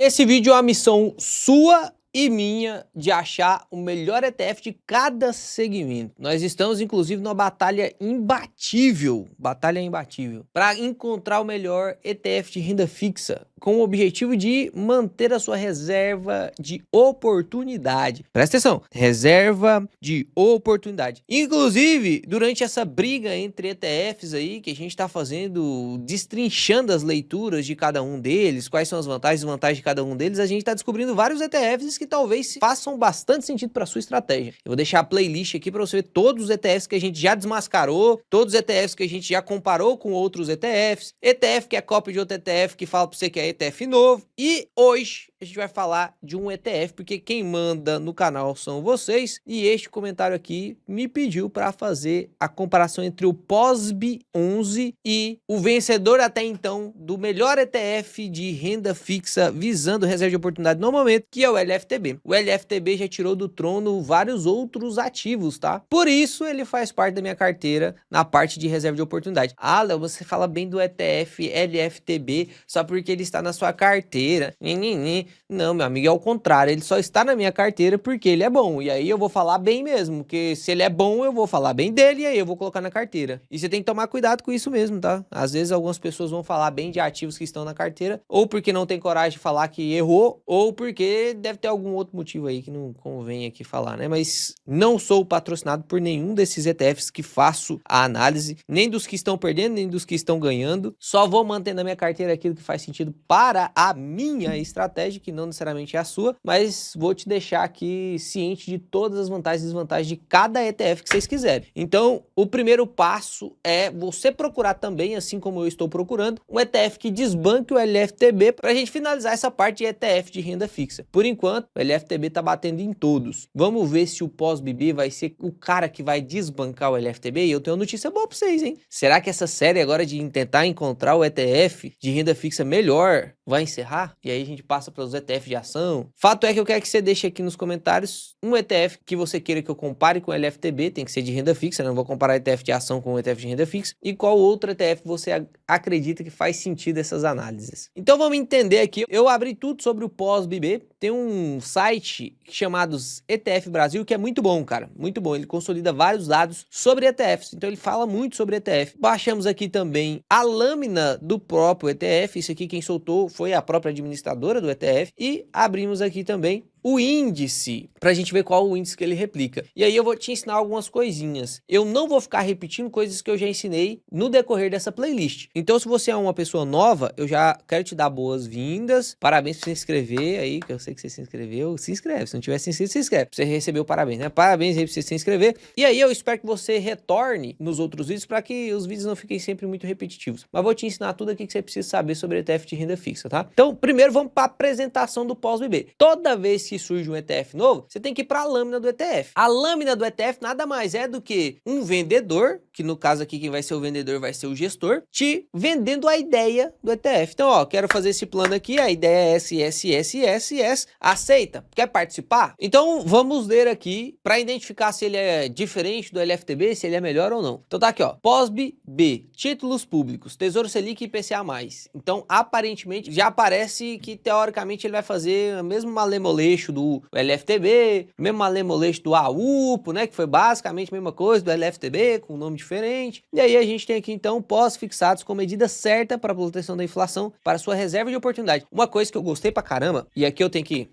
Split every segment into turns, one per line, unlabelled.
Esse vídeo é uma missão sua e minha de achar o melhor ETF de cada segmento. Nós estamos, inclusive, numa batalha imbatível, para encontrar o melhor ETF de renda fixa, com o objetivo de manter a sua reserva de oportunidade. Presta atenção, reserva de oportunidade. Inclusive, durante essa briga entre ETFs aí, que a gente está fazendo, destrinchando as leituras de cada um deles, quais são as vantagens e desvantagens de cada um deles, a gente está descobrindo vários ETFs que talvez façam bastante sentido para sua estratégia. Eu vou deixar a playlist aqui para você ver todos os ETFs que a gente já desmascarou, todos os ETFs que a gente já comparou com outros ETFs, ETF que é cópia de outro ETF que fala para você que é ETF novo. E hoje a gente vai falar de um ETF, porque quem manda no canal são vocês, e este comentário aqui me pediu para fazer a comparação entre o POSB 11 e o vencedor até então do melhor ETF de renda fixa visando reserva de oportunidade no momento, que é o LFTB. O LFTB já tirou do trono vários outros ativos, tá? Por isso ele faz parte da minha carteira na parte de reserva de oportunidade. Ah, Léo, você fala bem do ETF LFTB só porque ele está na sua carteira. Não, meu amigo, é o contrário. Ele só está na minha carteira porque ele é bom. E aí eu vou falar bem mesmo, porque se ele é bom, eu vou falar bem dele e aí eu vou colocar na carteira. E você tem que tomar cuidado com isso mesmo, tá? Às vezes algumas pessoas vão falar bem de ativos que estão na carteira, ou porque não tem coragem de falar que errou, ou porque deve ter algum outro motivo aí que não convém aqui falar, né? Mas não sou patrocinado por nenhum desses ETFs que faço a análise, nem dos que estão perdendo, nem dos que estão ganhando. Só vou manter na minha carteira aquilo que faz sentido para a minha estratégia, que não necessariamente é a sua, mas vou te deixar aqui ciente de todas as vantagens e desvantagens de cada ETF que vocês quiserem. Então, o primeiro passo é você procurar também, assim como eu estou procurando, um ETF que desbanque o LFTB para a gente finalizar essa parte de ETF de renda fixa. Por enquanto, o LFTB tá batendo em todos. Vamos ver se o pós-BB vai ser o cara que vai desbancar o LFTB. E eu tenho uma notícia boa para vocês, hein? Será que essa série agora de tentar encontrar o ETF de renda fixa melhor vai encerrar? E aí a gente passa para os ETF de ação. Fato é que eu quero que você deixe aqui nos comentários um ETF que você queira que eu compare com o LFTB, tem que ser de renda fixa, né? Não vou comparar ETF de ação com o ETF de renda fixa. E qual outro ETF você acredita que faz sentido essas análises. Então vamos entender aqui. Eu abri tudo sobre o pós-BB. Tem um site chamado ETF Brasil que é muito bom, cara. Muito bom. Ele consolida vários dados sobre ETFs. Então ele fala muito sobre ETF. Baixamos aqui também a lâmina do próprio ETF. Isso aqui quem soltou foi a própria administradora do ETF. E abrimos aqui também o índice, pra gente ver qual o índice que ele replica. E aí eu vou te ensinar algumas coisinhas. Eu não vou ficar repetindo coisas que eu já ensinei no decorrer dessa playlist. Então, se você é uma pessoa nova, eu já quero te dar boas-vindas. Parabéns por se inscrever aí, que eu sei que você se inscreveu. Se inscreve. Se não tiver se inscrito, se inscreve. Você recebeu parabéns, né? Parabéns aí por você se inscrever. E aí eu espero que você retorne nos outros vídeos para que os vídeos não fiquem sempre muito repetitivos. Mas vou te ensinar tudo aqui que você precisa saber sobre ETF de renda fixa, tá? Então, primeiro vamos para a apresentação do pós-BB. Toda vez que surge um ETF novo, você tem que ir para a lâmina do ETF. A lâmina do ETF nada mais é do que um vendedor, que no caso aqui quem vai ser o vendedor vai ser o gestor, te vendendo a ideia do ETF. Então, ó, quero fazer esse plano aqui, a ideia é S, aceita? Quer participar? Então, vamos ler aqui para identificar se ele é diferente do LFTB, se ele é melhor ou não. Então tá aqui, ó, POSB-B, títulos públicos, Tesouro Selic e IPCA+. Então, aparentemente, já parece que teoricamente ele vai fazer o mesmo malemoleixo do LFTB, mesmo malemoleixo do AUPO, né, que foi basicamente a mesma coisa do LFTB, com um nome diferente. E aí a gente tem aqui então pós-fixados com medida certa para a proteção da inflação para sua reserva de oportunidade. Uma coisa que eu gostei pra caramba, e aqui eu tenho que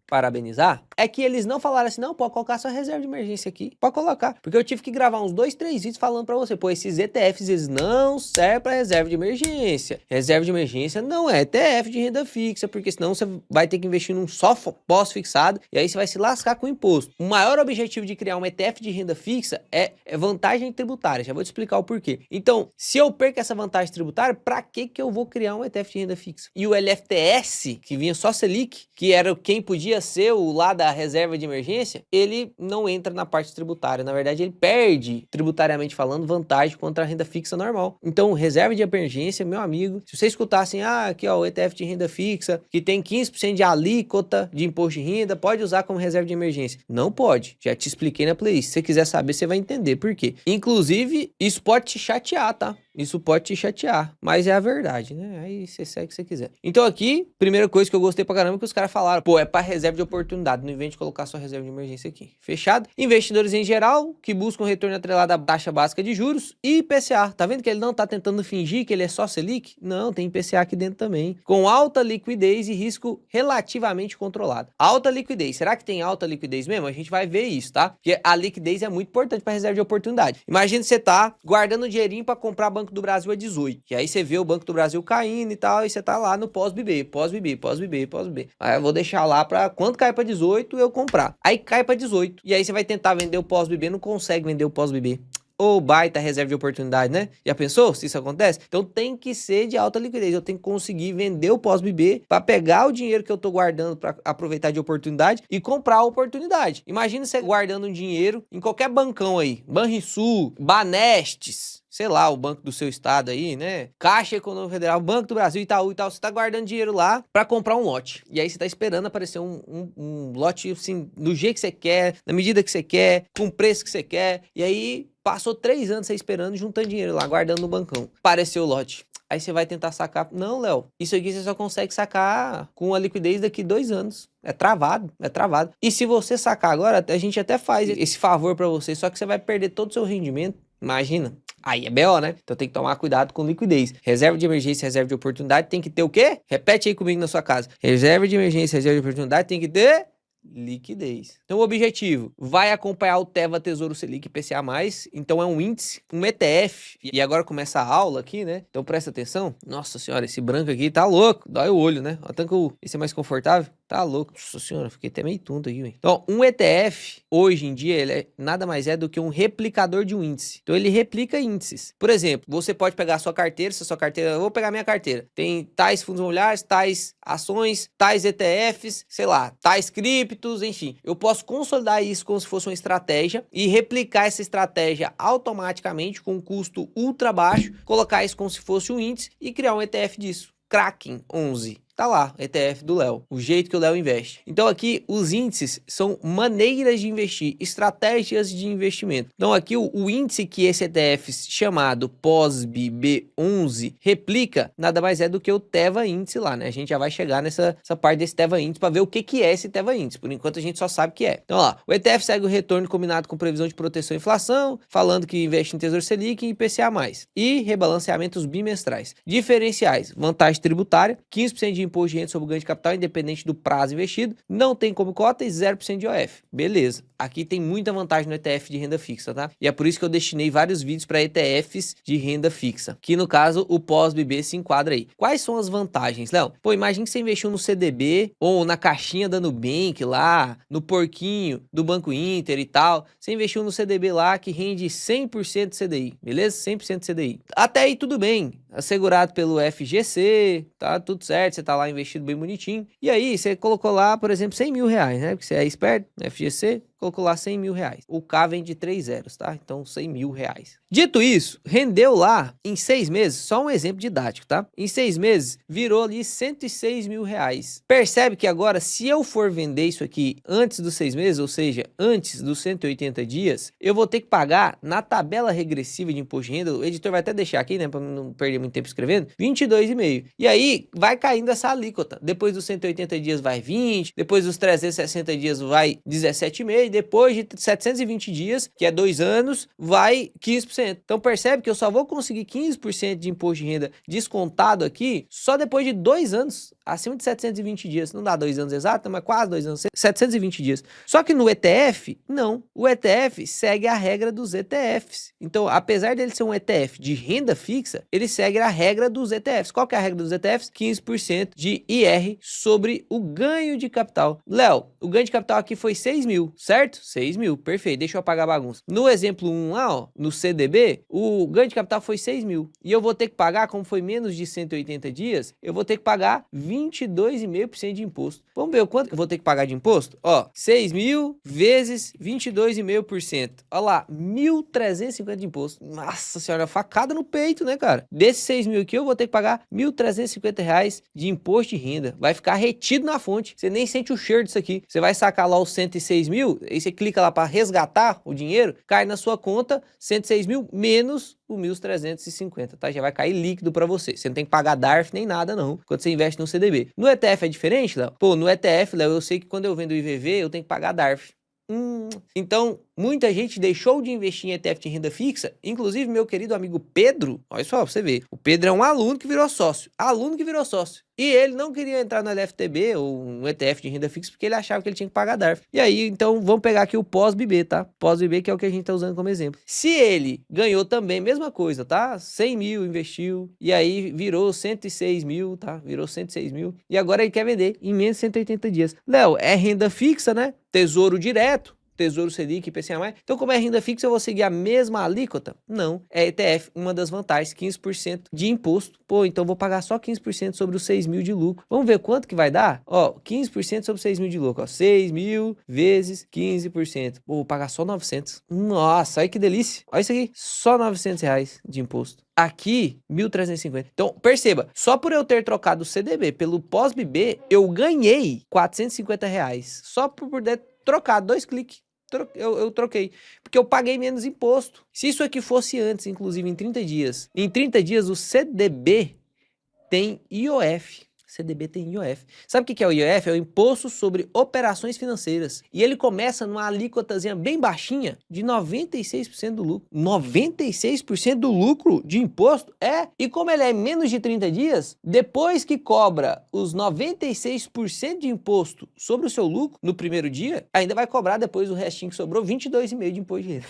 parabenizar, é que eles não falaram assim, não, pode colocar sua reserva de emergência aqui, pode colocar, porque eu tive que gravar uns 2, 3 vídeos falando pra você, pô, esses ETFs, eles não servem pra reserva de emergência, reserva de emergência não é ETF de renda fixa, porque senão você vai ter que investir num só pós-fixado, e aí você vai se lascar com o imposto. O maior objetivo de criar um ETF de renda fixa é vantagem tributária, já vou te explicar o porquê. Então, se eu perco essa vantagem tributária, pra que eu vou criar um ETF de renda fixa? E o LFTS, que vinha só Selic, que era quem podia ser o lá da reserva de emergência, ele não entra na parte tributária. Na verdade, ele perde, tributariamente falando, vantagem contra a renda fixa normal. Então, reserva de emergência, meu amigo, se você escutassem, aqui ó, o ETF de renda fixa, que tem 15% de alíquota de imposto de renda, pode usar como reserva de emergência. Não pode. Já te expliquei na playlist. Se você quiser saber, você vai entender por quê. Inclusive, isso pode te chatear, tá? Isso pode te chatear, mas é a verdade, né? Aí você segue o que você quiser. Então aqui, primeira coisa que eu gostei pra caramba é que os caras falaram, pô, é pra reserva de oportunidade, não invente colocar sua reserva de emergência aqui. Fechado? Investidores em geral, que buscam retorno atrelado à taxa básica de juros e IPCA. Tá vendo que ele não tá tentando fingir que ele é só Selic? Não, tem IPCA aqui dentro também. Com alta liquidez e risco relativamente controlado. Alta liquidez. Será que tem alta liquidez mesmo? A gente vai ver isso, tá? Porque a liquidez é muito importante para reserva de oportunidade. Imagina você tá guardando dinheirinho para comprar Banco do Brasil a 18. E aí você vê o Banco do Brasil caindo e tal, e você tá lá no pós-BB, pós-BB, pós-BB, pós-BB. Aí eu vou deixar lá para quando cair para 18 eu comprar. Aí cai para 18. E aí você vai tentar vender o pós-BB, não consegue vender o pós-BB. Ou baita reserva de oportunidade, né? Já pensou se isso acontece? Então tem que ser de alta liquidez. Eu tenho que conseguir vender o pós-BB para pegar o dinheiro que eu tô guardando para aproveitar de oportunidade e comprar a oportunidade. Imagina você guardando um dinheiro em qualquer bancão aí, Banrisul, Banestes, sei lá, o banco do seu estado aí, né? Caixa Econômica Federal, Banco do Brasil, Itaú e tal. Você tá guardando dinheiro lá para comprar um lote. E aí você tá esperando aparecer um lote, assim, do jeito que você quer, na medida que você quer, com o preço que você quer. E aí passou 3 anos você esperando, juntando dinheiro lá, guardando no bancão. Apareceu o lote. Aí você vai tentar sacar. Não, Léo, isso aqui você só consegue sacar com a liquidez daqui 2 anos. É travado, é travado. E se você sacar agora, a gente até faz esse favor para você, só que você vai perder todo o seu rendimento. Imagina. Aí é BO, né? Então tem que tomar cuidado com liquidez. Reserva de emergência, reserva de oportunidade tem que ter o quê? Repete aí comigo na sua casa. Reserva de emergência, reserva de oportunidade tem que ter liquidez. Então o objetivo vai acompanhar o Teva Tesouro Selic IPCA+, então é um índice, um ETF, e agora começa a aula aqui, né? Então presta atenção. Nossa senhora, esse branco aqui tá louco, dói o olho, né? Tanto que esse é mais confortável, tá louco. Nossa senhora, fiquei até meio tonto aqui, velho. Então um ETF, hoje em dia, ele nada mais é do que um replicador de um índice. Então ele replica índices. Por exemplo, você pode pegar a sua carteira, se a sua carteira, eu vou pegar minha carteira, tem tais fundos imobiliários, tais ações, tais ETFs, sei lá, tais criptos, enfim, eu posso consolidar isso como se fosse uma estratégia e replicar essa estratégia automaticamente com um custo ultra baixo, colocar isso como se fosse um índice e criar um ETF disso. Kraken 11. Tá lá, ETF do Léo, o jeito que o Léo investe. Então aqui os índices são maneiras de investir, estratégias de investimento. Então aqui o índice que esse ETF chamado POSB-B11 replica, nada mais é do que o Teva Índice lá, né? A gente já vai chegar nessa parte desse Teva Índice para ver o que é esse Teva Índice. Por enquanto a gente só sabe o que é. Então ó, o ETF segue o retorno combinado com previsão de proteção à inflação, falando que investe em Tesouro Selic e IPCA+, e rebalanceamentos bimestrais. Diferenciais, vantagem tributária, 15% de imposto de renda sobre o ganho de capital, independente do prazo investido, não tem como cota e 0% de OF. Beleza. Aqui tem muita vantagem no ETF de renda fixa, tá? E é por isso que eu destinei vários vídeos para ETFs de renda fixa, que no caso o pós-BB se enquadra aí. Quais são as vantagens, Léo? Pô, imagina que você investiu no CDB ou na caixinha da Nubank lá, no porquinho do Banco Inter e tal. Você investiu no CDB lá que rende 100% de CDI, beleza? 100% de CDI. Até aí tudo bem, assegurado pelo FGC, tá tudo certo, você tá lá investido bem bonitinho. E aí você colocou lá, por exemplo, 100 mil reais, né? Porque você é esperto, FGC, colocou lá 100 mil reais. O K vem de 3 zeros, tá? Então 100 mil reais. Dito isso, rendeu lá em 6 meses, só um exemplo didático, tá? Em 6 meses, virou ali 106 mil reais. Percebe que agora, se eu for vender isso aqui antes dos 6 meses, ou seja, antes dos 180 dias, eu vou ter que pagar na tabela regressiva de imposto de renda, o editor vai até deixar aqui, né, pra não perder muito tempo escrevendo, 22,5. E aí, vai caindo essa alíquota. Depois dos 180 dias vai 20, depois dos 360 dias vai 17,5, e depois de 720 dias, que é 2 anos, vai 15%. Então percebe que eu só vou conseguir 15% de imposto de renda descontado aqui só depois de 2 anos, acima de 720 dias. Não dá 2 anos exatos, mas quase 2 anos, 720 dias. Só que no ETF, não. O ETF segue a regra dos ETFs. Então, apesar dele ser um ETF de renda fixa, ele segue a regra dos ETFs. Qual que é a regra dos ETFs? 15% de IR sobre o ganho de capital. Léo, o ganho de capital aqui foi 6 mil, certo? 6 mil, perfeito. Deixa eu apagar a bagunça. No exemplo 1 lá, ó, no CDB, o ganho de capital foi 6 mil. E eu vou ter que pagar, como foi menos de 180 dias, eu vou ter que pagar 22,5% de imposto. Vamos ver o quanto que eu vou ter que pagar de imposto? Ó, 6 mil vezes 22,5%. Olha lá, 1.350 de imposto. Nossa senhora, facada no peito, né, cara? Desses 6 mil aqui, eu vou ter que pagar 1.350 reais de imposto de renda. Vai ficar retido na fonte. Você nem sente o cheiro disso aqui. Você vai sacar lá os 106 mil, Aí você clica lá para resgatar o dinheiro, cai na sua conta 106 mil menos o 1.350, tá? Já vai cair líquido para você. Você não tem que pagar DARF nem nada, não, quando você investe no CDB. No ETF é diferente, Léo? Pô, no ETF, Léo, eu sei que quando eu vendo o IVV, eu tenho que pagar DARF. Então, muita gente deixou de investir em ETF de renda fixa, inclusive meu querido amigo Pedro, olha só pra você ver, o Pedro é um aluno que virou sócio, e ele não queria entrar no LFTB ou um ETF de renda fixa porque ele achava que ele tinha que pagar DARF. E aí, então, vamos pegar aqui o pós-BB, tá? Pós-BB que é o que a gente tá usando como exemplo. Se ele ganhou também, mesma coisa, tá? 100 mil investiu, e aí virou 106 mil, tá? Virou 106 mil, e agora ele quer vender em menos de 180 dias. Léo, é renda fixa, né? Tesouro direto. Tesouro Selic, IPCA+. Então, como é renda fixa, eu vou seguir a mesma alíquota? Não. É ETF, uma das vantagens, 15% de imposto. Pô, então eu vou pagar só 15% sobre os 6 mil de lucro. Vamos ver quanto que vai dar? Ó, 15% sobre 6 mil de lucro. Ó, 6 mil vezes 15%. Pô, vou pagar só 900. Nossa, olha que delícia. Olha isso aqui. Só 900 reais de imposto. Aqui, 1.350. Então, perceba, só por eu ter trocado o CDB pelo pós-BB, eu ganhei 450 reais. Só por poder trocar, 2 cliques. Eu troquei, porque eu paguei menos imposto. Se isso aqui fosse antes, inclusive em 30 dias, o CDB tem IOF. CDB tem IOF. Sabe o que é o IOF? É o Imposto sobre Operações Financeiras. E ele começa numa alíquotazinha bem baixinha de 96% do lucro. 96% do lucro de imposto? É. E como ele é menos de 30 dias, depois que cobra os 96% de imposto sobre o seu lucro no primeiro dia, ainda vai cobrar depois o restinho que sobrou, 22,5% de imposto de renda.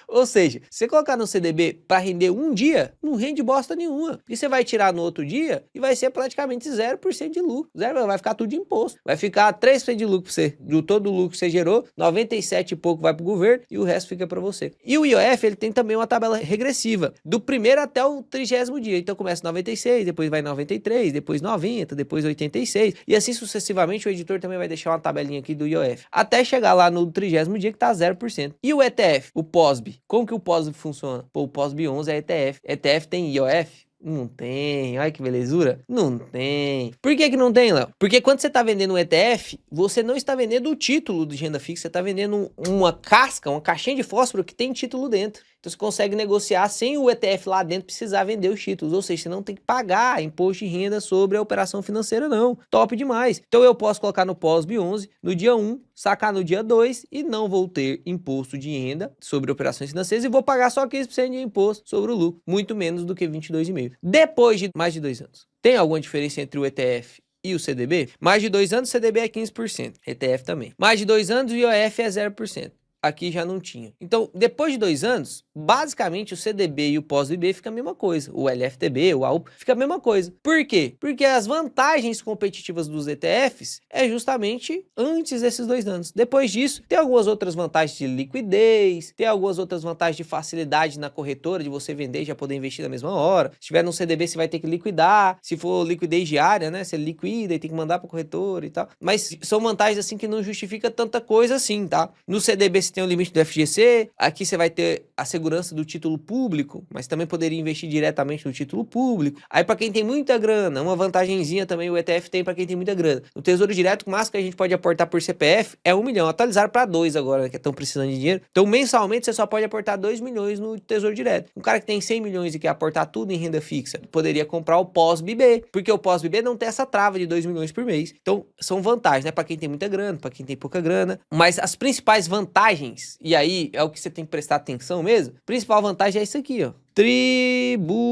Ou seja, se você colocar no CDB para render um dia, não rende bosta nenhuma. Porque você vai tirar no outro dia e vai ser praticamente 0% de lucro. Zero, vai ficar tudo de imposto. Vai ficar 3% de lucro para você. Do todo o lucro que você gerou, 97 e pouco vai para o governo e o resto fica para você. E o IOF, ele tem também uma tabela regressiva, do primeiro até o 30º dia. Então começa 96, depois vai 93, depois 90, depois 86. E assim sucessivamente, o editor também vai deixar uma tabelinha aqui do IOF. Até chegar lá no 30º dia que tá 0%. E o ETF, o POSB, como que o POSB funciona? Pô, o POSB 11 é ETF. ETF tem IOF? Não tem. Olha que belezura. Não tem. Por que que não tem, Léo? Porque quando você está vendendo um ETF, você não está vendendo o título de renda fixa, você está vendendo uma casca, uma caixinha de fósforo que tem título dentro. Então você consegue negociar sem o ETF lá dentro precisar vender os títulos. Ou seja, você não tem que pagar imposto de renda sobre a operação financeira, não. Top demais. Então eu posso colocar no POSB 11, no dia 1, sacar no dia 2 e não vou ter imposto de renda sobre operações financeiras e vou pagar só 15% de imposto sobre o lucro. Muito menos do que 22,5%. Depois de mais de 2 anos. Tem alguma diferença entre o ETF e o CDB? Mais de 2 anos, o CDB é 15%. ETF também. Mais de 2 anos, o IOF é 0%. Aqui já não tinha. Então, depois de 2 anos, basicamente o CDB e o pós-BB fica a mesma coisa. O LFTB, o AUP, fica a mesma coisa. Por quê? Porque as vantagens competitivas dos ETFs é justamente antes desses 2 anos. Depois disso, tem algumas outras vantagens de liquidez, tem algumas outras vantagens de facilidade na corretora, de você vender e já poder investir na mesma hora. Se tiver no CDB, você vai ter que liquidar. Se for liquidez diária, né? Você liquida e tem que mandar para a corretora e tal. Mas são vantagens assim que não justifica tanta coisa assim, tá? No CDB, você tem o limite do FGC, aqui você vai ter a segurança do título público, mas também poderia investir diretamente no título público. Aí para quem tem muita grana, uma vantagenzinha também o ETF tem para quem tem muita grana. No Tesouro Direto, o máximo que a gente pode aportar por CPF é 1 milhão, atualizaram para 2 agora, né, que estão precisando de dinheiro. Então mensalmente você só pode aportar 2 milhões no Tesouro Direto. Um cara que tem 100 milhões e quer aportar tudo em renda fixa, poderia comprar o pós-BB, porque o pós-BB não tem essa trava de 2 milhões por mês. Então são vantagens, né, para quem tem muita grana, para quem tem pouca grana, mas as principais vantagens, e aí é o que você tem que prestar atenção mesmo, a principal vantagem é isso aqui, ó. Tributária.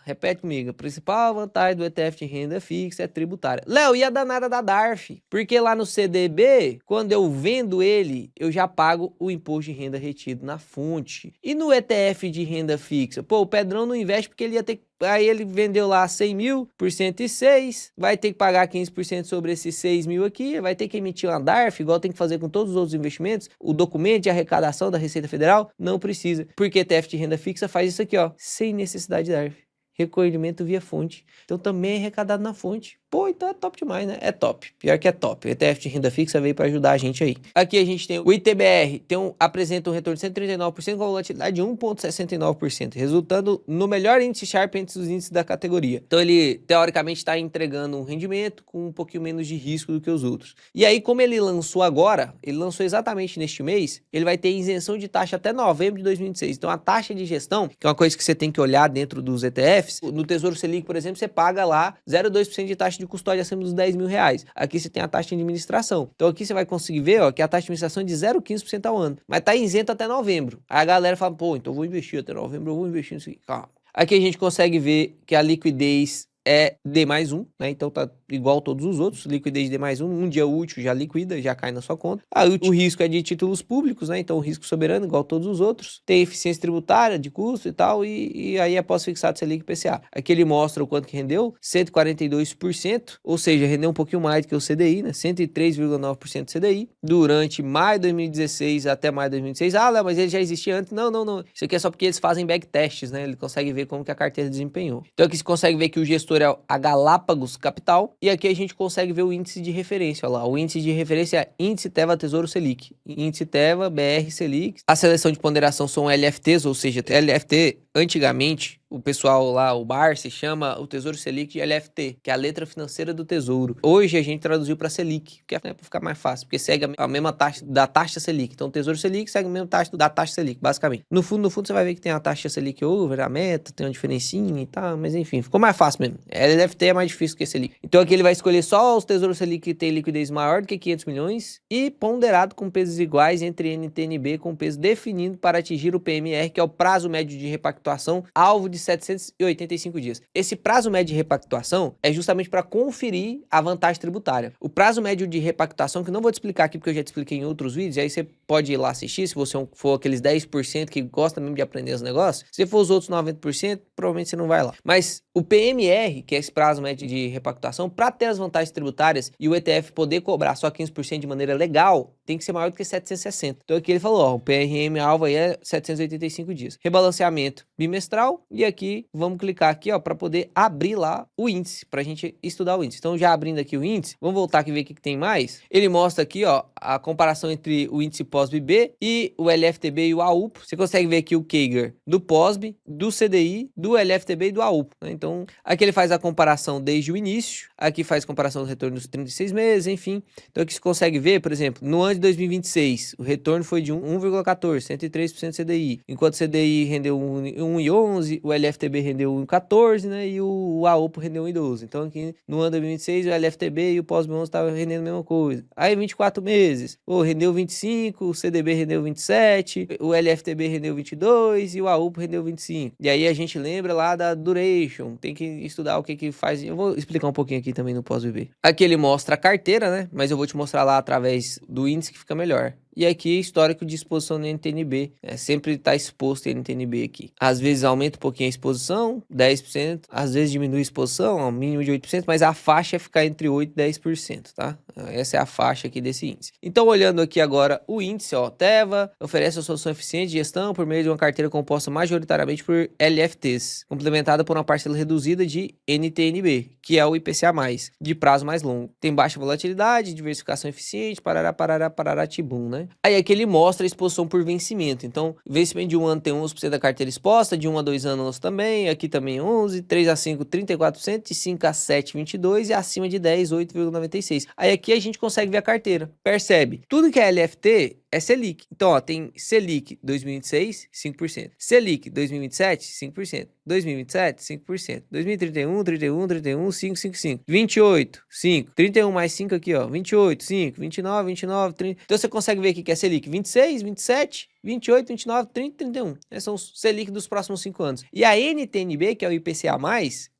Repete comigo. A principal vantagem do ETF de renda fixa é tributária. Léo, e a danada da DARF? Porque lá no CDB, quando eu vendo ele, eu já pago o imposto de renda retido na fonte. E no ETF de renda fixa? Pô, o Pedrão não investe porque ele ia ter que... Aí ele vendeu lá 100 mil por 106, vai ter que pagar 15% sobre esses 6 mil aqui, vai ter que emitir uma DARF, igual tem que fazer com todos os outros investimentos. O documento de arrecadação da Receita Federal não precisa, porque ETF de renda fixa faz isso aqui, ó, sem necessidade de DARF. Recolhimento via fonte. Então também é arrecadado na fonte. Pô, então é top demais, né? É top. Pior que é top. O ETF de renda fixa veio para ajudar a gente aí. Aqui a gente tem o ITBR, apresenta um retorno de 139% com a volatilidade de 1,69%, resultando no melhor índice Sharpe entre os índices da categoria. Então ele, teoricamente, está entregando um rendimento com um pouquinho menos de risco do que os outros. E aí, como ele lançou agora, ele lançou exatamente neste mês, ele vai ter isenção de taxa até novembro de 2026. Então a taxa de gestão, que é uma coisa que você tem que olhar dentro dos ETFs, no Tesouro Selic, por exemplo, você paga lá 0,2% de taxa de custódia acima dos R$10.000. Aqui você tem a taxa de administração. Então aqui você vai conseguir ver, ó, que a taxa de administração é de 0,15% ao ano, mas tá isento até novembro. Aí a galera fala, pô, então eu vou investir até novembro, eu vou investir nisso aqui. Calma. Aqui a gente consegue ver que a liquidez é D+1, né? Então tá igual todos os outros, liquidez D+1, um dia útil já liquida, já cai na sua conta. Aí o risco é de títulos públicos, né? Então o risco soberano igual todos os outros. Tem eficiência tributária de custo e tal, e aí é pós-fixado Selic IPCA. Aqui ele mostra o quanto que rendeu, 142%, ou seja, rendeu um pouquinho mais do que o CDI, né? 103,9% do CDI, durante maio de 2016 até maio de 2016. Ah, Léo, mas ele já existia antes. Não. Isso aqui é só porque eles fazem backtests, né? Ele consegue ver como que a carteira desempenhou. Então aqui você consegue ver que o gestor é a Galápagos Capital, e aqui a gente consegue ver o índice de referência, olha lá, o índice de referência é Índice Teva Tesouro Selic, Índice Teva BR Selic. A seleção de ponderação são LFTs, ou seja, LFT antigamente o pessoal lá, o BAR, se chama o Tesouro Selic de LFT, que é a letra financeira do Tesouro. Hoje a gente traduziu para Selic, que é para ficar mais fácil, porque segue a mesma taxa da taxa Selic. Então o Tesouro Selic segue a mesma taxa da taxa Selic, basicamente. No fundo você vai ver que tem a taxa Selic over, a meta, tem uma diferencinha e tal, mas enfim, ficou mais fácil mesmo. LFT é mais difícil que Selic. Então aqui ele vai escolher só os Tesouros Selic que tem liquidez maior do que 500 milhões e ponderado com pesos iguais entre NTNB com peso definido para atingir o PMR, que é o prazo médio de repactuação, alvo de 785 dias. Esse prazo médio de repactuação é justamente para conferir a vantagem tributária. O prazo médio de repactuação, que eu não vou te explicar aqui porque eu já te expliquei em outros vídeos, aí você pode ir lá assistir, se você for aqueles 10% que gosta mesmo de aprender os negócios. Se for os outros 90%, provavelmente você não vai lá. Mas o PMR, que é esse prazo médio de repactuação, para ter as vantagens tributárias e o ETF poder cobrar só 15% de maneira legal, tem que ser maior do que 760. Então aqui ele falou, ó, o PRM alvo aí é 785 dias. Rebalanceamento bimestral, e aqui vamos clicar aqui, ó, para poder abrir lá o índice, para a gente estudar o índice. Então já abrindo aqui o índice, vamos voltar aqui e ver o que tem mais. Ele mostra aqui, ó, a comparação entre o índice POSB-B e o LFTB e o AUPO. Você consegue ver aqui o CAGR do POSB, do CDI, do LFTB e do AUPO, né? Então aqui ele faz a comparação desde o início, aqui faz a comparação do retorno dos 36 meses, enfim. Então aqui você consegue ver, por exemplo, no ano de 2026, o retorno foi de 1,14, 103% CDI, enquanto o CDI rendeu 1,11, o LFTB rendeu 1,14, né, e o AUPO rendeu 1,12. Então aqui no ano de 2026, o LFTB e o POSB11 estavam rendendo a mesma coisa. Aí 24 meses, rendeu 25, o CDB rendeu 27, o LFTB rendeu 22 e o AUPO rendeu 25. E aí a gente lembra lá da duration, tem que estudar o que faz. Eu vou explicar um pouquinho aqui também no pós-BB. Aqui ele mostra a carteira, né? Mas eu vou te mostrar lá através do índice que fica melhor. E aqui, histórico de exposição no NTNB. Sempre está exposto em NTNB aqui. Às vezes aumenta um pouquinho a exposição, 10%. Às vezes diminui a exposição, ao mínimo de 8%. Mas a faixa é ficar entre 8% e 10%, tá? Essa é a faixa aqui desse índice. Então, olhando aqui agora o índice, ó. Teva oferece a solução eficiente de gestão por meio de uma carteira composta majoritariamente por LFTs, complementada por uma parcela reduzida de NTNB, que é o IPCA+, de prazo mais longo. Tem baixa volatilidade, diversificação eficiente, parará, tibum, né? Aí aqui ele mostra a exposição por vencimento. Então, vencimento de um ano tem 11% da carteira exposta, de 1 a 2 anos também, aqui também 11, 3 a 5, 34%, de 5 a 7, 22 e acima de 10, 8,96. Aí aqui a gente consegue ver a carteira. Percebe? Tudo que é LFT é Selic. Então, ó, tem Selic 2026, 5%. Selic 2027, 5%. 2027, 5%. 2031, 5, 5, 5. 28, 5. 31 mais 5 aqui, ó. 28, 5. 29, 30. Então, você consegue ver aqui que é Selic 26, 27, 28, 29, 30, 31. Esses são os Selic dos próximos 5 anos. E a NTNB, que é o IPCA+,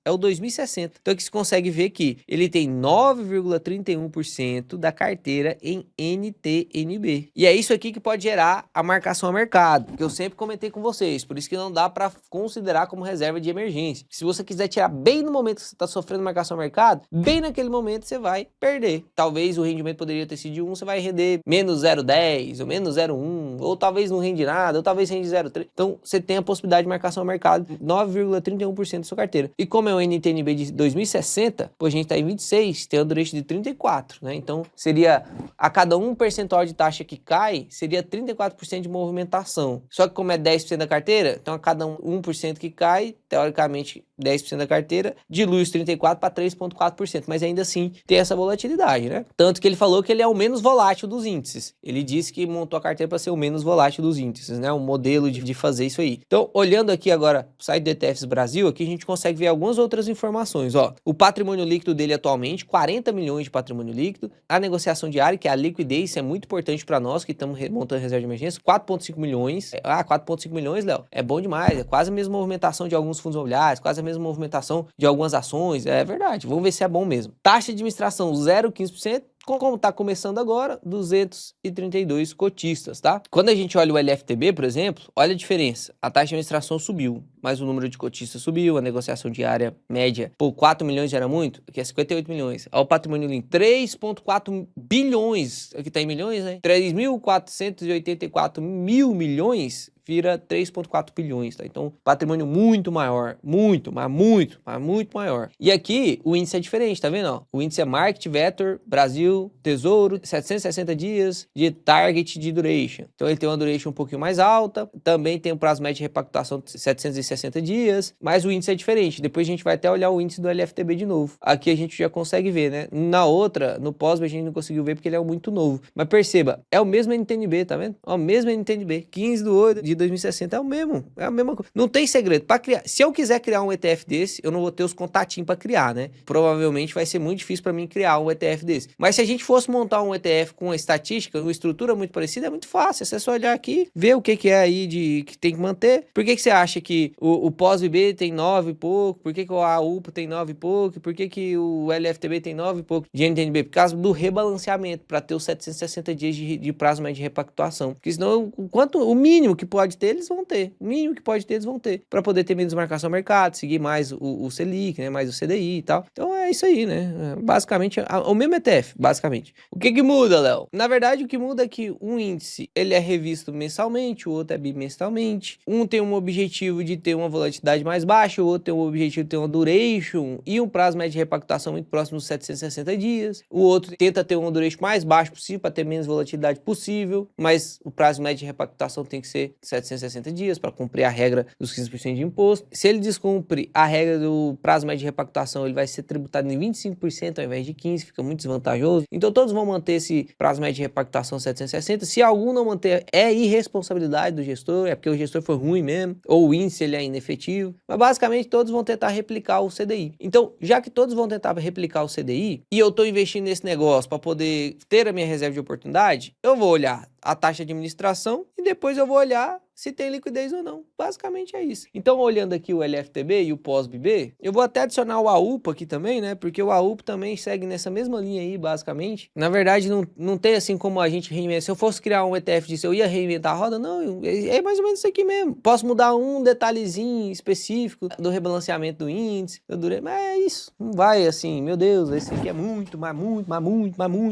é o 2060. Então aqui você consegue ver que ele tem 9,31% da carteira em NTNB. E é isso aqui que pode gerar a marcação a mercado, que eu sempre comentei com vocês. Por isso que não dá para considerar como reserva de emergência. Se você quiser tirar bem no momento que você está sofrendo marcação a mercado, bem naquele momento você vai perder. Talvez o rendimento poderia ter sido de 1, você vai render menos 0,10 ou menos 0,1, ou talvez no não rende nada, ou talvez rende 0,3. Então, você tem a possibilidade de marcação ao mercado 9,31% da sua carteira. E como é um NTNB de 2060, pô, a gente está em 26, tem a duration de 34, né? Então, seria a cada 1 percentual de taxa que cai, seria 34% de movimentação. Só que como é 10% da carteira, então a cada 1% que cai, teoricamente 10% da carteira, dilui os 34 para 3,4%, mas ainda assim tem essa volatilidade, né? Tanto que ele falou que ele é o menos volátil dos índices. Ele disse que montou a carteira para ser o menos volátil dos índices, né? Um modelo de fazer isso aí. Então, olhando aqui agora o site do ETFs Brasil, aqui a gente consegue ver algumas outras informações, ó. O patrimônio líquido dele atualmente, 40 milhões de patrimônio líquido. A negociação diária, que é a liquidez, isso é muito importante para nós que estamos montando reserva de emergência, 4,5 milhões. 4,5 milhões, Léo, é bom demais. É quase a mesma movimentação de alguns fundos imobiliários, quase a mesma movimentação de algumas ações. É verdade, vamos ver se é bom mesmo. Taxa de administração 0,15%. Como está começando agora, 232 cotistas, tá? Quando a gente olha o LFTB, por exemplo, olha a diferença. A taxa de administração subiu, mas o número de cotistas subiu, a negociação diária média, pô, 4 milhões já era muito, aqui é 58 milhões. Olha o patrimônio limpo, 3,4 bilhões, aqui tá em milhões, né? 3.484 mil milhões vira 3,4 bilhões, tá? Então, patrimônio muito maior, muito maior. E aqui, o índice é diferente, tá vendo? Ó? O índice é Market Vector Brasil Tesouro, 760 dias de target de duration. Então, ele tem uma duration um pouquinho mais alta, também tem um prazo médio de repactuação de 760 dias, mas o índice é diferente. Depois a gente vai até olhar o índice do LFTB de novo. Aqui a gente já consegue ver, né? Na outra, no POSB, a gente não conseguiu ver porque ele é muito novo. Mas perceba, é o mesmo NTNB, tá vendo? É o mesmo NTNB, 15/8 de 2060 é a mesma coisa. Não tem segredo. Para criar, se eu quiser criar um ETF desse, eu não vou ter os contatinhos para criar, né? Provavelmente vai ser muito difícil para mim criar um ETF desse. Mas se a gente fosse montar um ETF com uma estatística, uma estrutura muito parecida, é muito fácil. É só olhar aqui, ver o que é aí que tem que manter. Por que você acha que o pós-BB tem 9 e pouco? Por que o AUPO tem 9 e pouco? Por que o LFTB tem 9 e pouco de NTNB? Por causa do rebalanceamento, para ter os 760 dias de prazo médio de repactuação. Porque senão, o mínimo que pode ter, eles vão ter. O mínimo que pode ter, eles vão ter. Para poder ter menos marcação ao mercado, seguir mais o Selic, né? Mais o CDI e tal. Então é isso aí, né? Basicamente, o mesmo ETF, basicamente. O que muda, Léo? Na verdade, o que muda é que um índice, ele é revisto mensalmente, o outro é bimestralmente. Um tem um objetivo de ter uma volatilidade mais baixa, o outro tem um objetivo de ter uma duration e um prazo médio de repactuação muito próximo dos 760 dias. O outro tenta ter uma duration mais baixa possível, para ter menos volatilidade possível, mas o prazo médio de repactuação tem que ser 760 dias para cumprir a regra dos 15% de imposto. Se ele descumpre a regra do prazo médio de repactuação, ele vai ser tributado em 25% ao invés de 15%, fica muito desvantajoso. Então todos vão manter esse prazo médio de repactuação 760. Se algum não manter, é irresponsabilidade do gestor, é porque o gestor foi ruim mesmo, ou o índice ele é inefetivo. Mas basicamente todos vão tentar replicar o CDI. Então, já que todos vão tentar replicar o CDI, e eu estou investindo nesse negócio para poder ter a minha reserva de oportunidade, eu vou olhar a taxa de administração e depois eu vou olhar se tem liquidez ou não. Basicamente é isso. Então, olhando aqui o LFTB e o pós-BB, eu vou até adicionar o AUPO aqui também, né? Porque o AUPO também segue nessa mesma linha aí, basicamente. Na verdade, não tem assim como a gente reinventar. Se eu fosse criar um ETF disso, eu ia reinventar a roda? Não, é mais ou menos isso aqui mesmo. Posso mudar um detalhezinho específico do rebalanceamento do índice, mas é isso. Não vai assim, meu Deus, esse aqui é muito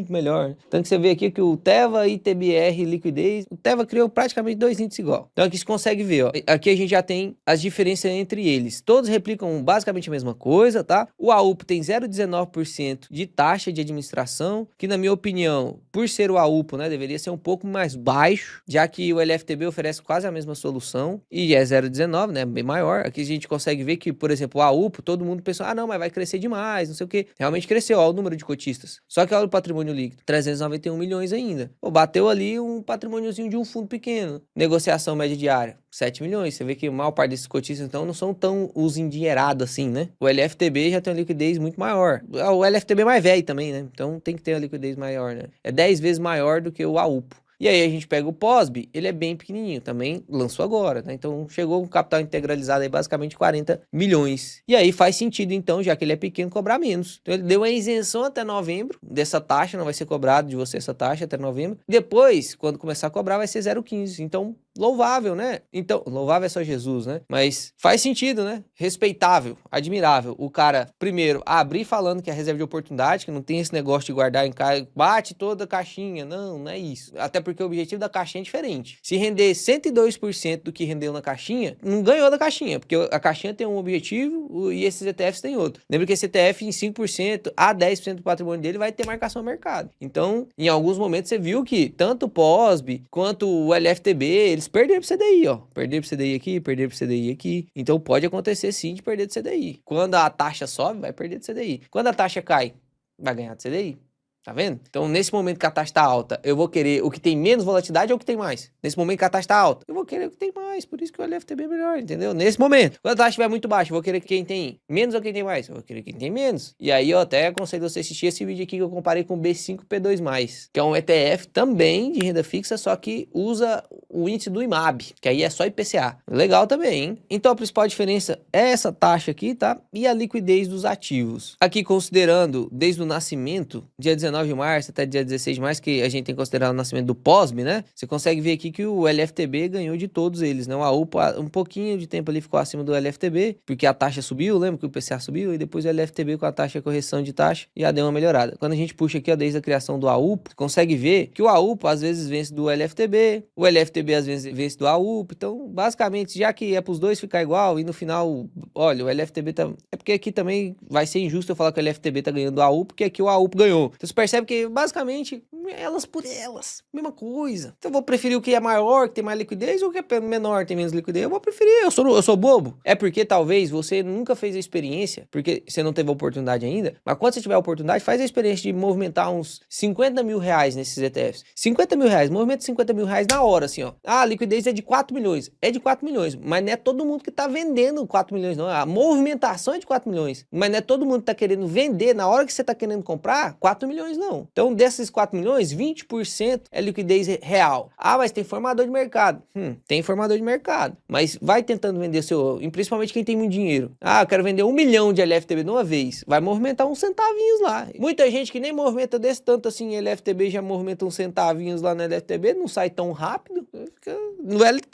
melhor. Então, que você vê aqui que o Teva e TBR liquidez, o Teva criou praticamente dois índices igual. Então aqui você consegue ver, ó. Aqui a gente já tem as diferenças entre eles. Todos replicam basicamente a mesma coisa, tá? O AUPO tem 0,19% de taxa de administração, que na minha opinião, por ser o AUPO, né, deveria ser um pouco mais baixo, já que o LFTB oferece quase a mesma solução e é 0,19, né, bem maior. Aqui a gente consegue ver que, por exemplo, o AUPO, todo mundo pensou, não, mas vai crescer demais, não sei o quê. Realmente cresceu, ó, o número de cotistas. Só que olha o patrimônio líquido, 391 milhões ainda. Pô, bateu ali um patrimôniozinho de um fundo pequeno. Negociação média diária, 7 milhões. Você vê que a maior parte desses cotistas, então, não são tão os endinheirados assim, né? O LFTB já tem uma liquidez muito maior. O LFTB é mais velho também, né? Então, tem que ter uma liquidez maior, né? É 10 vezes maior do que o AUPO. E aí a gente pega o POSB, ele é bem pequenininho, também lançou agora, né? Então chegou com capital integralizado aí basicamente 40 milhões. E aí faz sentido então, já que ele é pequeno, cobrar menos. Então ele deu uma isenção até novembro dessa taxa, não vai ser cobrado de você essa taxa até novembro. Depois, quando começar a cobrar, vai ser 0,15. Então louvável, né? Então, louvável é só Jesus, né? Mas faz sentido, né? Respeitável, admirável. O cara, primeiro, abrir falando que é reserva de oportunidade, que não tem esse negócio de guardar em casa, bate toda a caixinha. Não, não é isso. Até porque o objetivo da caixinha é diferente. Se render 102% do que rendeu na caixinha, não ganhou da caixinha, porque a caixinha tem um objetivo e esses ETFs têm outro. Lembra que esse ETF em 5% a 10% do patrimônio dele vai ter marcação no mercado. Então, em alguns momentos você viu que tanto o POSB quanto o LFTB, eles perderam pro CDI, ó. Perderam pro CDI aqui, perderam pro CDI aqui. Então pode acontecer sim de perder do CDI. Quando a taxa sobe, vai perder do CDI. Quando a taxa cai, vai ganhar do CDI. Tá vendo? Então, nesse momento que a taxa tá alta, eu vou querer o que tem menos volatilidade ou o que tem mais? Nesse momento que a taxa tá alta, eu vou querer o que tem mais. Por isso que o LFTB é melhor, entendeu? Nesse momento. Quando a taxa estiver muito baixa, eu vou querer quem tem menos ou quem tem mais? Eu vou querer quem tem menos. E aí, eu até aconselho você assistir esse vídeo aqui que eu comparei com o B5P2+, que é um ETF também de renda fixa, só que usa o índice do IMAB, que aí é só IPCA. Legal também, hein? Então, a principal diferença é essa taxa aqui, tá? E a liquidez dos ativos. Aqui, considerando desde o nascimento, dia 19 de março até dia 16 de março, que a gente tem considerado o nascimento do POSB, né? Você consegue ver aqui que o LFTB ganhou de todos eles, né? O AUPA, um pouquinho de tempo ali ficou acima do LFTB, porque a taxa subiu, lembra que o IPCA subiu, e depois o LFTB com a taxa de correção de taxa já deu uma melhorada. Quando a gente puxa aqui, ó, desde a criação do AUPA, consegue ver que o AUPA às vezes vence do LFTB, o LFTB às vezes vence do AUPA, então, basicamente, já que é pros dois ficar igual, e no final, olha, o LFTB tá... É porque aqui também vai ser injusto eu falar que o LFTB tá ganhando do AUPA, porque aqui o AUPA ganhou. Então, você percebe que, basicamente, elas por elas, mesma coisa. Então eu vou preferir o que é maior, que tem mais liquidez, ou o que é menor, tem menos liquidez. Eu vou preferir, eu sou bobo. É porque talvez você nunca fez a experiência, porque você não teve a oportunidade ainda, mas quando você tiver a oportunidade, faz a experiência de movimentar uns 50 mil reais nesses ETFs. 50 mil reais, movimenta 50 mil reais na hora, assim, ó. Ah, a liquidez é de 4 milhões. É de 4 milhões, mas não é todo mundo que tá vendendo 4 milhões, não. A movimentação é de 4 milhões, mas não é todo mundo que tá querendo vender na hora que você tá querendo comprar 4 milhões, não. Então, desses 4 milhões, 20% é liquidez real. Ah, mas tem formador de mercado. Tem formador de mercado. Mas vai tentando vender seu... Principalmente quem tem muito dinheiro. Ah, eu quero vender 1 milhão de LFTB de uma vez. Vai movimentar uns centavinhos lá. Muita gente que nem movimenta desse tanto assim em LFTB já movimenta uns centavinhos lá no LFTB. Não sai tão rápido. Fica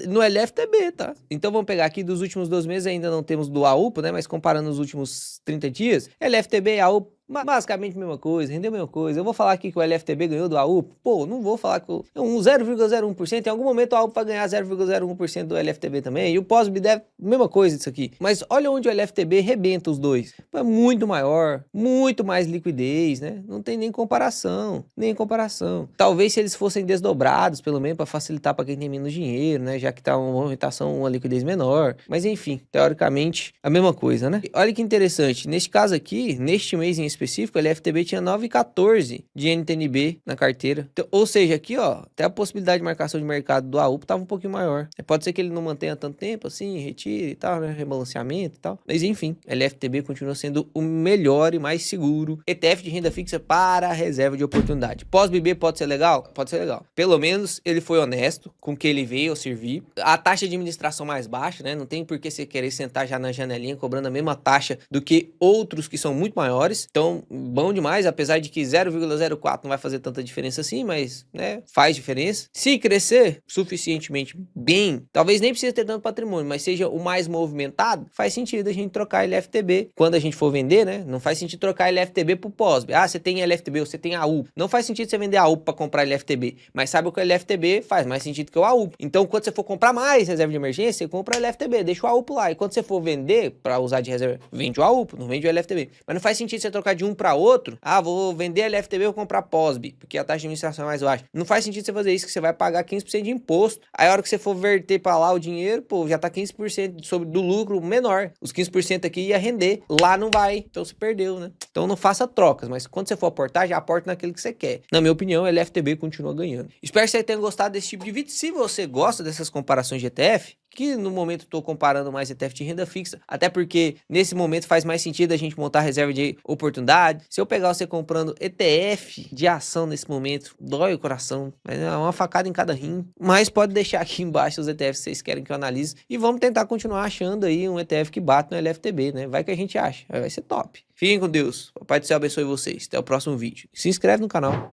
no LFTB, tá? Então vamos pegar aqui dos últimos 12 meses. Ainda não temos do AUPA, né? Mas comparando os últimos 30 dias, LFTB e AUPA, basicamente a mesma coisa, rendeu a mesma coisa. Eu vou falar aqui que o LFTB ganhou do AUPA? Pô, não vou falar que um 0,01%, em algum momento o AUPA vai ganhar 0,01% do LFTB também, e o POSB deve, mesma coisa disso aqui. Mas olha onde o LFTB rebenta os dois. É muito maior, muito mais liquidez, né? Não tem nem comparação, nem comparação. Talvez se eles fossem desdobrados, pelo menos para facilitar para quem tem menos dinheiro, né? Já que tá uma movimentação, uma liquidez menor. Mas enfim, teoricamente, a mesma coisa, né? Olha que interessante, neste caso aqui, neste mês em específico, o LFTB tinha 9,14 de NTNB na carteira. Então, ou seja, aqui, ó, até a possibilidade de marcação de mercado do AUPA estava um pouquinho maior. Pode ser que ele não mantenha tanto tempo assim, retire e tal, né? Rebalanceamento e tal. Mas enfim, LFTB continua sendo o melhor e mais seguro ETF de renda fixa para a reserva de oportunidade. Pós-BB pode ser legal? Pode ser legal. Pelo menos ele foi honesto com o que ele veio a servir. A taxa de administração mais baixa, né? Não tem por que você querer sentar já na janelinha cobrando a mesma taxa do que outros que são muito maiores. Então, bom demais, apesar de que 0,04 não vai fazer tanta diferença assim, mas, né, faz diferença. Se crescer suficientemente bem, talvez nem precise ter tanto patrimônio, mas seja o mais movimentado, faz sentido a gente trocar LFTB quando a gente for vender, né? Não faz sentido trocar LFTB pro POSB. Ah, você tem LFTB ou você tem AUP. Não faz sentido você vender AUP para comprar LFTB, mas sabe o que o LFTB faz mais sentido que o AUP. Então, quando você for comprar mais reserva de emergência, você compra o LFTB, deixa o AUP lá. E quando você for vender para usar de reserva, vende o AUP, não vende o LFTB. Mas não faz sentido você trocar de um para outro. Ah, vou vender LFTB, vou comprar POSB, porque a taxa de administração é mais baixa. Não faz sentido você fazer isso, que você vai pagar 15% de imposto. Aí a hora que você for verter para lá o dinheiro, pô, já tá 15% do lucro menor. Os 15% aqui ia render. Lá não vai. Então você perdeu, né? Então não faça trocas, mas quando você for aportar, já aporta naquele que você quer. Na minha opinião, o LFTB continua ganhando. Espero que você tenha gostado desse tipo de vídeo. Se você gosta dessas comparações de ETF, que no momento estou comparando mais ETF de renda fixa, até porque nesse momento faz mais sentido a gente montar reserva de oportunidade. Se eu pegar você comprando ETF de ação nesse momento, dói o coração, mas é uma facada em cada rim. Mas pode deixar aqui embaixo os ETFs que vocês querem que eu analise e vamos tentar continuar achando aí um ETF que bate no LFTB, né? Vai que a gente acha, vai ser top. Fiquem com Deus, o Pai do Céu abençoe vocês, até o próximo vídeo. Se inscreve no canal.